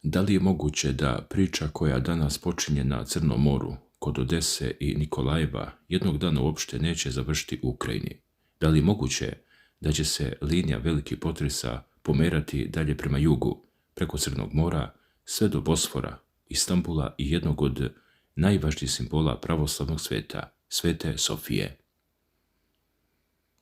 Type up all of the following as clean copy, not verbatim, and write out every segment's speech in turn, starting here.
Da li je moguće da priča koja danas počinje na Crnom moru, kod Odese i Nikolajeva, jednog dana uopšte neće završiti u Ukrajini? Da li je moguće da će se linija velikih potresa pomerati dalje prema jugu, preko Crnog mora, sve do Bosfora, Istambula i jednog od najvažnijih simbola pravoslavnog sveta, Svete Sofije?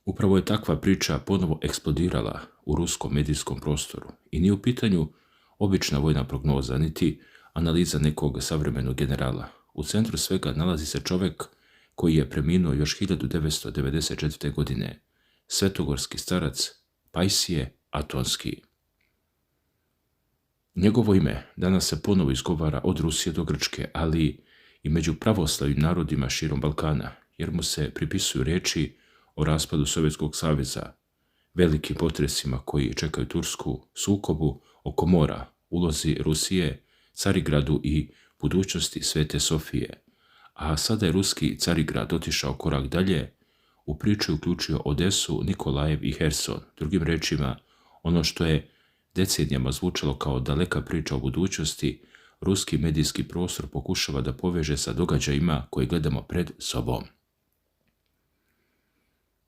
Upravo je takva priča ponovo eksplodirala u ruskom medijskom prostoru i nije u pitanju obična vojna prognoza, niti analiza nekog savremenog generala. U centru svega nalazi se čovjek koji je preminuo još 1994. godine, svetogorski starac Pajsije Atonski. Njegovo ime danas se ponovo izgovara od Rusije do Grčke, ali i među pravoslavnim narodima širom Balkana, jer mu se pripisuju riječi o raspadu Sovjetskog saveza, velikim potresima koji čekaju Tursku, sukobu oko mora, ulozi Rusije, Carigradu i budućnosti Svete Sofije. A sada je ruski Carigrad otišao korak dalje, u priču uključio Odesu, Nikolajev i Herson. Drugim rečima, ono što je decenijama zvučalo kao daleka priča o budućnosti, ruski medijski prostor pokušava da poveže sa događajima koje gledamo pred sobom.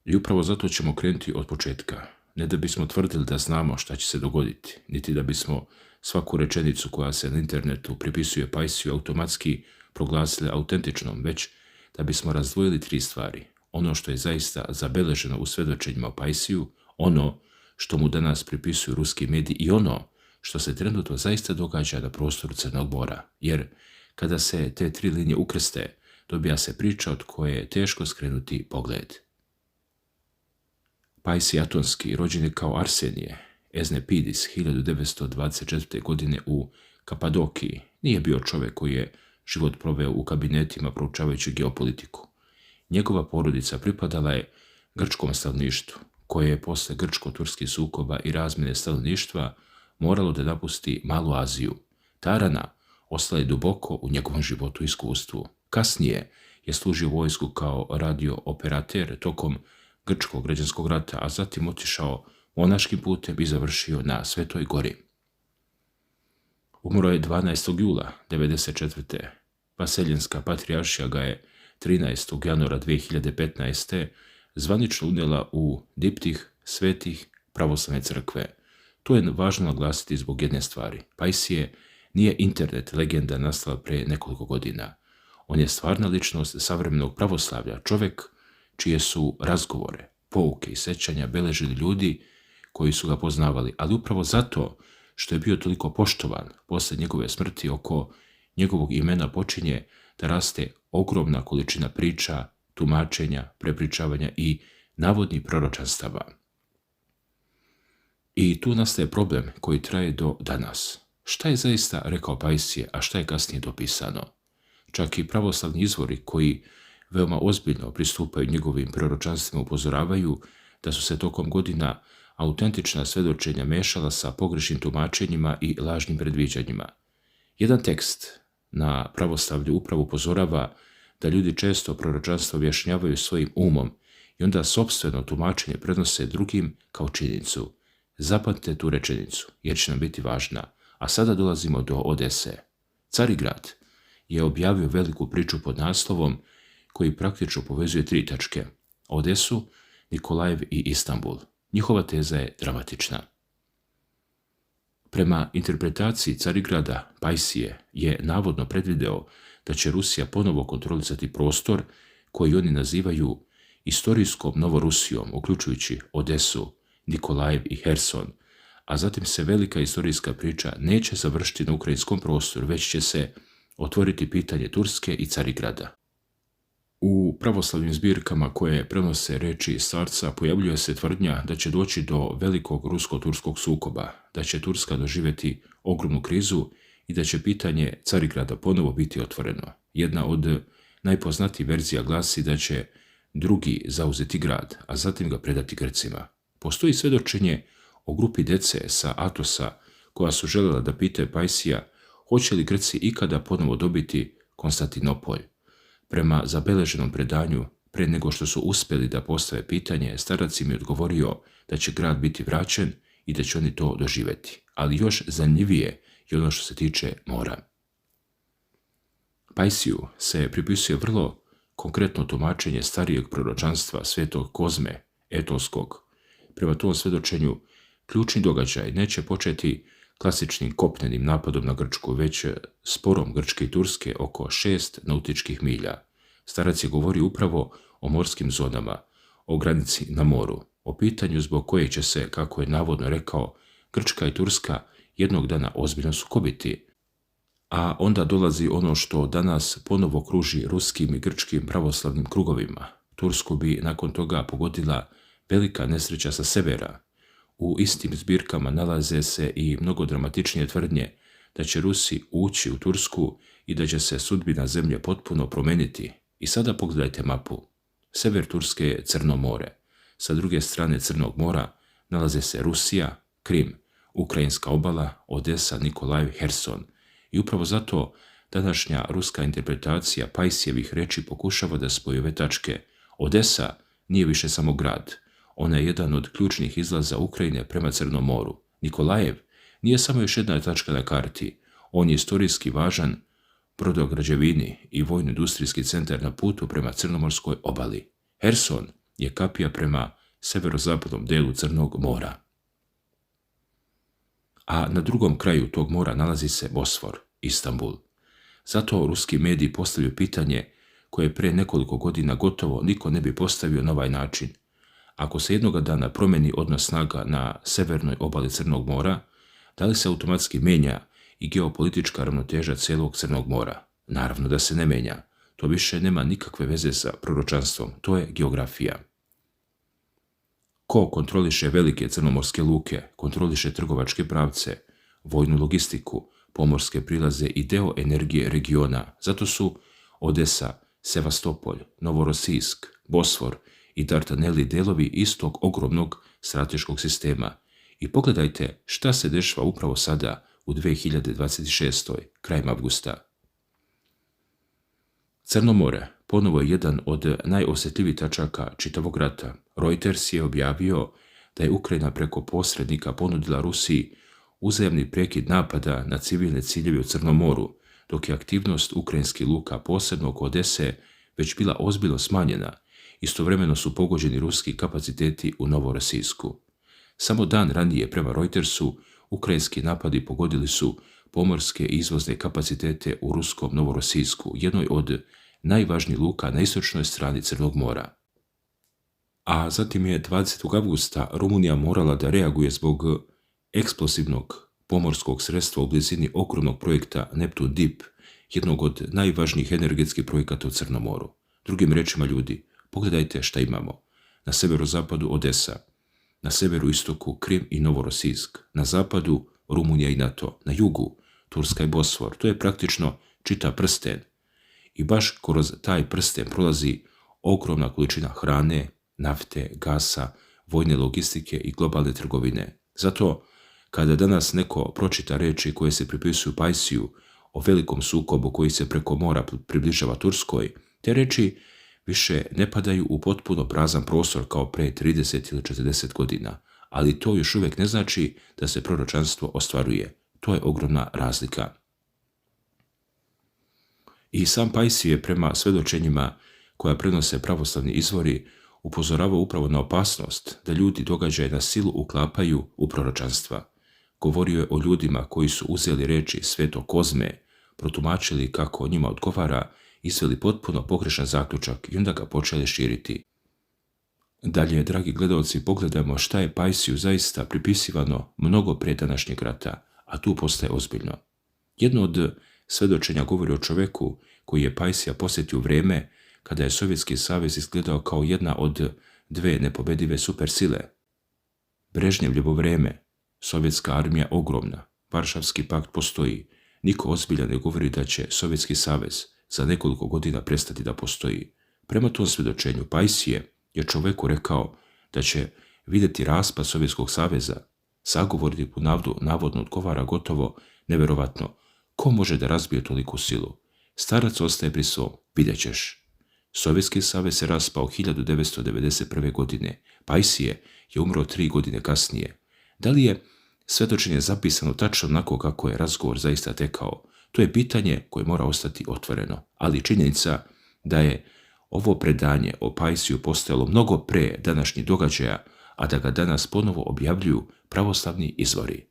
I upravo zato ćemo krenuti od početka. Ne da bismo tvrdili da znamo šta će se dogoditi, niti da bismo svaku rečenicu koja se na internetu pripisuje Pajsiju automatski proglasili autentičnom, već da bismo razdvojili tri stvari. Ono što je zaista zabeleženo u svedočenjima o Pajsiju, ono što mu danas pripisuju ruski mediji i ono što se trenutno zaista događa na prostoru Crnog mora. Jer kada se te tri linije ukrste, dobija se priča od koje je teško skrenuti pogled. Pajsije Atonski rođen je kao Arsenije Eznepidis 1924. godine u Kapadokiji. Nije bio čovjek koji je život proveo u kabinetima proučavajući geopolitiku. Njegova porodica pripadala je grčkom stanovništvu, koje je posle grčko-turskih sukoba i razmjene stanovništva moralo da napusti Malu Aziju. Ta rana ostala je duboko u njegovom životu i iskustvu. Kasnije je služio vojsku kao radio operater tokom Grčkog građanskog rata, a zatim otišao monaškim putem i završio na Svetoj gori. Umro je 12. jula 1994. Vaseljenska patrijaršija ga je 13. januara 2015. zvanično unijela u diptih svetih pravoslavne crkve. To je važno naglasiti zbog jedne stvari. Pajsije nije internet legenda nastala pre nekoliko godina. On je stvarna ličnost savremenog pravoslavlja, čovjek čije su razgovore, pouke i sećanja beležili ljudi koji su ga poznavali, ali upravo zato što je bio toliko poštovan, posle njegove smrti oko njegovog imena počinje da raste ogromna količina priča, tumačenja, prepričavanja i navodnih proročanstava. I tu nastaje problem koji traje do danas. Šta je zaista rekao Pajsije, a šta je kasnije dopisano? Čak i pravoslavni izvori koji veoma ozbiljno pristupaju njegovim proročanstvima upozoravaju da su se tokom godina autentična svedočenja mešala sa pogrešnim tumačenjima i lažnim predviđanjima. Jedan tekst na pravoslavlju upravo upozorava da ljudi često proročanstvo objašnjavaju svojim umom i onda sopstveno tumačenje prenose drugim kao činjenicu. Zapamtite tu rečenicu, jer će nam biti važna. A sada dolazimo do Odese. Carigrad je objavio veliku priču pod naslovom koji praktično povezuje tri tačke: Odesu, Nikolajev i Istambul. Njihova teza je dramatična. Prema interpretaciji Carigrada, Pajsije je navodno predvideo da će Rusija ponovo kontrolisati prostor koji oni nazivaju istorijskom Novorusijom, uključujući Odesu, Nikolajev i Herson, a zatim se velika istorijska priča neće završiti na ukrajinskom prostoru, već će se otvoriti pitanje Turske i Carigrada. U pravoslavnim zbirkama koje prenose reči starca pojavljuje se tvrdnja da će doći do velikog rusko-turskog sukoba, da će Turska doživjeti ogromnu krizu i da će pitanje Carigrada ponovo biti otvoreno. Jedna od najpoznatijih verzija glasi da će drugi zauzeti grad, a zatim ga predati Grcima. Postoji svedočenje o grupi dece sa Atosa koja su željela da pitaju Pajsija hoće li Grci ikada ponovo dobiti Konstantinopolj. Prema zabeleženom predanju, pre nego što su uspjeli da postave pitanje, starac im je odgovorio da će grad biti vraćen i da će oni to doživjeti. Ali još zanimljivije i ono što se tiče mora. Pajsiju se pripisuje vrlo konkretno tumačenje starijeg proročanstva svetog Kozme Etolskog. Prema tom svedočenju, ključni događaj neće početi klasičnim kopnenim napadom na Grčku, već sporom Grčke i Turske oko 6 nautičkih milja. Starac je govorio upravo o morskim zonama, o granici na moru, o pitanju zbog koje će se, kako je navodno rekao, Grčka i Turska jednog dana ozbiljno sukobiti. A onda dolazi ono što danas ponovo kruži ruskim i grčkim pravoslavnim krugovima. Tursku bi nakon toga pogodila velika nesreća sa severa. U istim zbirkama nalaze se i mnogo dramatičnije tvrdnje da će Rusi ući u Tursku i da će se sudbina zemlje potpuno promeniti. I sada pogledajte mapu. Sever Turske je Crno more. Sa druge strane Crnog mora nalaze se Rusija, Krim, Ukrajinska obala, Odesa, Nikolajev, Herson. I upravo zato današnja ruska interpretacija Pajsijevih reči pokušava da spoji ove tačke. Odesa nije više samo grad. Ona je jedan od ključnih izlaza Ukrajine prema Crnom moru. Nikolajev nije samo još jedna tačka na karti. On je istorijski važan brodograđevini i vojno-industrijski centar na putu prema Crnomorskoj obali. Herson je kapija prema severozapadnom delu Crnog mora. A na drugom kraju tog mora nalazi se Bosfor, Istanbul. Zato ruski mediji postavljaju pitanje koje pre nekoliko godina gotovo niko ne bi postavio na ovaj način. Ako se jednoga dana promeni odnos snaga na severnoj obali Crnog mora, da li se automatski menja i geopolitička ravnoteža cijelog Crnog mora? Naravno da se ne menja. To više nema nikakve veze sa proročanstvom. To je geografija. Ko kontroliše velike crnomorske luke, kontroliše trgovačke pravce, vojnu logistiku, pomorske prilaze i deo energije regiona. Zato su Odesa, Sevastopol, Novorosijsk, Bosfor i Dardaneli delovi istog ogromnog strateškog sistema. I pogledajte šta se dešava upravo sada u 2026. krajem avgusta. Crno more ponovo je jedan od najosjetljivijih tačaka čitavog rata. Reuters je objavio da je Ukrajina preko posrednika ponudila Rusiji uzajamni prekid napada na civilne ciljeve u Crnom moru, dok je aktivnost ukrajinskih luka, posebno oko Odese, već bila ozbiljno smanjena. Istovremeno su pogođeni ruski kapaciteti u Novorosijsku. Samo dan ranije, prema Reutersu, ukrajinski napadi pogodili su pomorske i izvozne kapacitete u ruskom Novorosijsku, jednoj od najvažnijih luka na istočnoj strani Crnog mora. A zatim je 20. avgusta Rumunija morala da reaguje zbog eksplozivnog pomorskog sredstva u blizini ogromnog projekta Neptun Deep, jednog od najvažnijih energetskih projekata u Crnom moru. Drugim rečima, ljudi, pogledajte šta imamo. Na severozapadu Odesa, na severu istoku Krim i Novorosijsk, na zapadu Rumunija i NATO, na jugu Turska i Bosfor. To je praktično čitav prsten. I baš kroz taj prsten prolazi ogromna količina hrane, nafte, gasa, vojne logistike i globalne trgovine. Zato, kada danas neko pročita reči koje se pripisuju Pajsiju o velikom sukobu koji se preko mora približava Turskoj, te reči više ne padaju u potpuno prazan prostor kao pre 30 ili 40 godina, ali to još uvijek ne znači da se proročanstvo ostvaruje. To je ogromna razlika. I sam Pajsije je prema svedočenjima koja prenose pravoslavni izvori upozoravao upravo na opasnost da ljudi događaje na silu uklapaju u proročanstva. Govorio je o ljudima koji su uzeli reči Svetog Kozme, protumačili kako njima odgovara, izveli potpuno pogrešan zaključak i onda ga počeli širiti. Dalje, dragi gledalci, pogledajmo šta je Pajsiju zaista pripisivano mnogo prije današnjeg rata, a tu postaje ozbiljno. Jedno od svedočenja govori o čoveku koji je Pajsija posjetio u vrijeme kada je Sovjetski savez izgledao kao jedna od dve nepobedive supersile. Brežnjevljevo vrijeme, sovjetska armija ogromna, Varšavski pakt postoji, niko ozbiljan ne govori da će Sovjetski savez za nekoliko godina prestati da postoji. Prema tom svedočenju Pajsije je čoveku rekao da će vidjeti raspad Sovjetskog saveza. Sagovorniku navodno odgovara gotovo neverovatno. Ko može da razbije toliku silu? Starac ostaje pri svom, vidjet ćeš. Sovjetski savez se raspao 1991. godine. Pajsije je umro 3 godine kasnije. Da li je Svedočenje je zapisano tačno onako kako je razgovor zaista tekao. To je pitanje koje mora ostati otvoreno, ali činjenica da je ovo predanje o Pajsiju postojalo mnogo pre današnjih događaja, a da ga danas ponovo objavljuju pravoslavni izvori.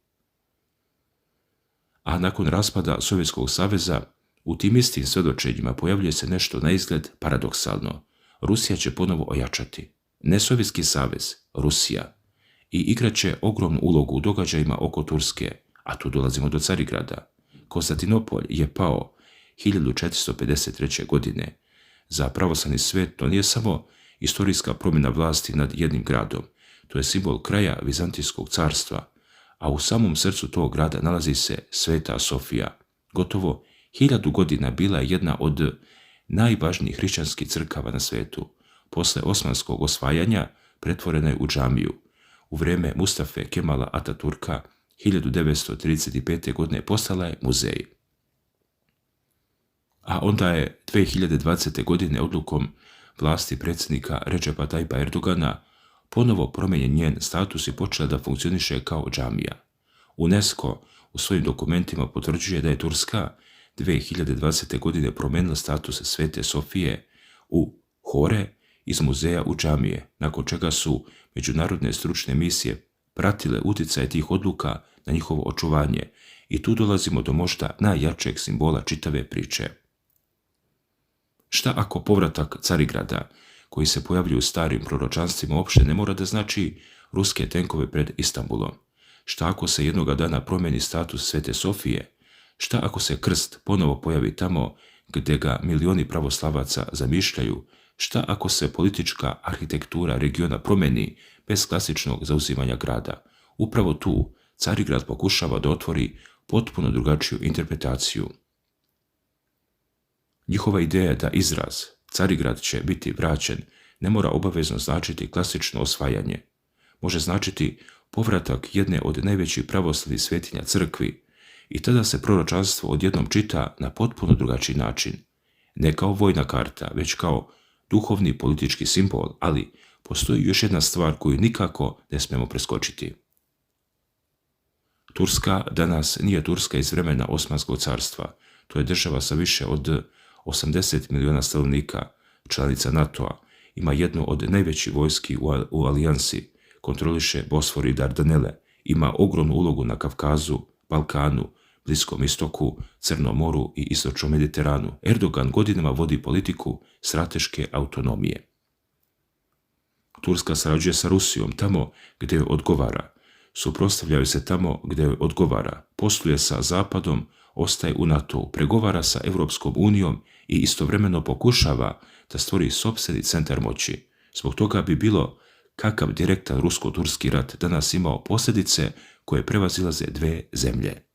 A nakon raspada Sovjetskog saveza, u tim istim svedočenjima pojavljuje se nešto na izgled paradoksalno. Rusija će ponovo ojačati. Ne Sovjetski savez, Rusija. I igraće ogromnu ulogu u događajima oko Turske, a tu dolazimo do Carigrada. Konstantinopolj je pao 1453. godine. Za pravoslavni svijet to nije samo istorijska promjena vlasti nad jednim gradom, to je simbol kraja Vizantijskog carstva, a u samom srcu tog grada nalazi se Sveta Sofija. Gotovo 1000 godina bila je jedna od najvažnijih hrišćanskih crkava na svetu. Posle osmanskog osvajanja pretvorena je u džamiju. U vrijeme Mustafe Kemala Ataturka 1935. godine postala je muzej. A onda je 2020. godine odlukom vlasti predsjednika Recepa Tayyipa Erdogana ponovo promijenjen njen status i počela da funkcioniše kao džamija. UNESCO u svojim dokumentima potvrđuje da je Turska 2020. godine promijenila status Svete Sofije u hore iz muzeja u džamije, nakon čega su međunarodne stručne misije pratile utjecaj tih odluka na njihovo očuvanje i tu dolazimo do možda najjačeg simbola čitave priče. Šta ako povratak Carigrada, koji se pojavljuju u starim proročanstvima, uopšte ne mora da znači ruske tenkove pred Istanbulom? Šta ako se jednoga dana promijeni status Svete Sofije? Šta ako se krst ponovo pojavi tamo gdje ga milioni pravoslavaca zamišljaju? Šta ako se politička arhitektura regiona promijeni bez klasičnog zauzimanja grada? Upravo tu Carigrad pokušava da otvori potpuno drugačiju interpretaciju. Njihova ideja da izraz Carigrad će biti vraćen ne mora obavezno značiti klasično osvajanje. Može značiti povratak jedne od najvećih pravoslavnih svetinja crkvi i tada se proročanstvo odjednom čita na potpuno drugačiji način. Ne kao vojna karta, već kao duhovni politički simbol, ali postoji još jedna stvar koju nikako ne smemo preskočiti. Turska danas nije Turska iz vremena Osmanskog carstva. To je država sa više od 80 miliona stanovnika, članica NATO-a, ima jednu od najvećih vojski u alijansi, kontroliše Bosfor i Dardanele, ima ogromnu ulogu na Kavkazu, Balkanu, Bliskom istoku, Crnom moru i istočnom Mediteranu. Erdogan godinama vodi politiku strateške autonomije. Turska sarađuje sa Rusijom tamo gdje joj odgovara, suprotstavljaju se tamo gdje joj odgovara, posluje sa Zapadom, ostaje u NATO, pregovara sa Europskom unijom i istovremeno pokušava da stvori sopstveni centar moći. Zbog toga bi bilo kakav direktan rusko-turski rat danas imao posljedice koje prevazilaze dve zemlje.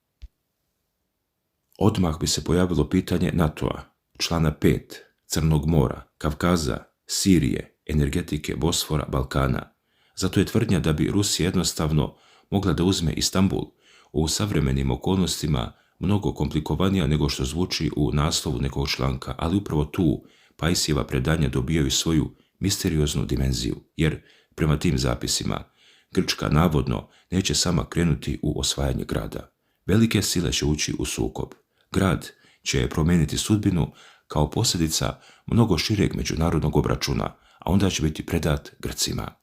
Odmah bi se pojavilo pitanje NATO-a, člana 5, Crnog mora, Kavkaza, Sirije, energetike Bosfora, Balkana. Zato je tvrdnja da bi Rusija jednostavno mogla da uzme Istanbul u savremenim okolnostima mnogo komplikovanija nego što zvuči u naslovu nekog članka, ali upravo tu Pajsijeva predanja dobijaju svoju misterioznu dimenziju, jer prema tim zapisima Grčka navodno neće sama krenuti u osvajanje grada. Velike sile će ući u sukob. Grad će promijeniti sudbinu kao posljedica mnogo šireg međunarodnog obračuna, a onda će biti predat Grcima.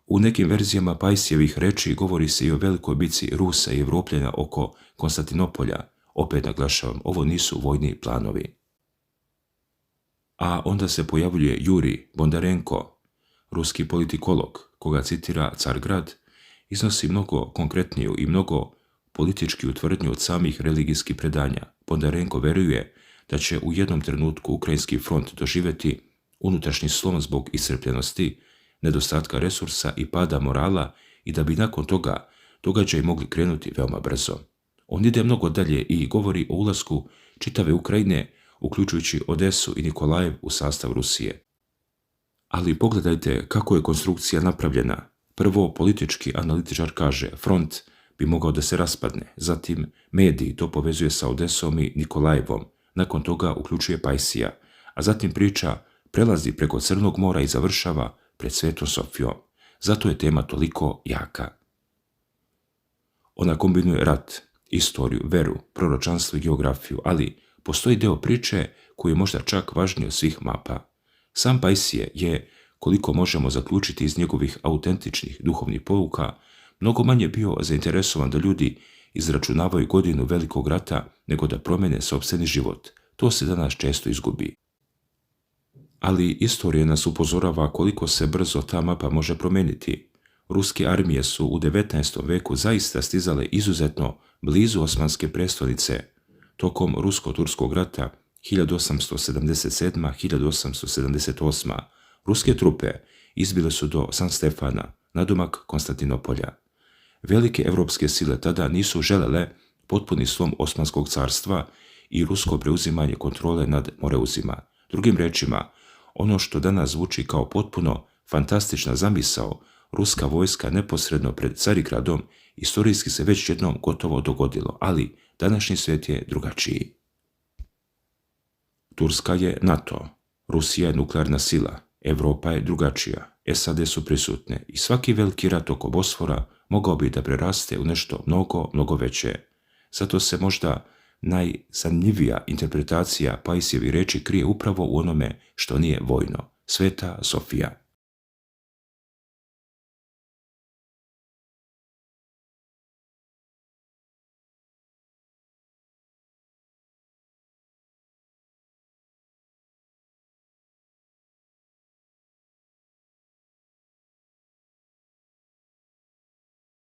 U nekim verzijama Pajsijevih reči govori se i o velikoj bici Rusa i Evropljana oko Konstantinopolja. Opet naglašavam, ovo nisu vojni planovi. A onda se pojavljuje Juri Bondarenko, ruski politikolog, koga citira Cargrad, iznosi mnogo konkretniju i mnogo politički tvrdnju od samih religijskih predanja. Bondarenko veruje da će u jednom trenutku ukrajinski front doživjeti unutrašnji slom zbog iscrpljenosti, nedostatka resursa i pada morala i da bi nakon toga događaji mogli krenuti veoma brzo. On ide mnogo dalje i govori o ulasku čitave Ukrajine, uključujući Odesu i Nikolajev u sastav Rusije. Ali pogledajte kako je konstrukcija napravljena. Prvo, politički analitičar kaže front bi mogao da se raspadne, zatim mediji to povezuje sa Odesom i Nikolajevom, nakon toga uključuje Pajsija, a zatim priča prelazi preko Crnog mora i završava pred Svetom Sofijom. Zato je tema toliko jaka. Ona kombinuje rat, istoriju, veru, proročanstvo i geografiju, ali postoji deo priče koji je možda čak važniji od svih mapa. Sam Pajsije je, koliko možemo zaključiti iz njegovih autentičnih duhovnih pouka, mnogo manje bio zainteresovan da ljudi izračunavaju godinu velikog rata nego da promene sopstveni život. To se danas često izgubi. Ali istorija nas upozorava koliko se brzo ta mapa može promeniti. Ruske armije su u 19. veku zaista stizale izuzetno blizu osmanske prestolnice. Tokom Rusko-Turskog rata 1877-1878 ruske trupe izbile su do San Stefana, nadomak Konstantinopolja. Velike evropske sile tada nisu želele potpuni slom Osmanskog carstva i rusko preuzimanje kontrole nad Moreuzima. Drugim rečima, ono što danas zvuči kao potpuno fantastična zamisao, ruska vojska neposredno pred Carigradom, istorijski se već jednom gotovo dogodilo, ali današnji svijet je drugačiji. Turska je NATO, Rusija je nuklearna sila, Evropa je drugačija, SAD su prisutne i svaki veliki rat oko Bosfora mogao bi da preraste u nešto mnogo veće. Zato se možda najzanimljivija interpretacija Pajsijevih reči krije upravo u onome što nije vojno, Sveta Sofija.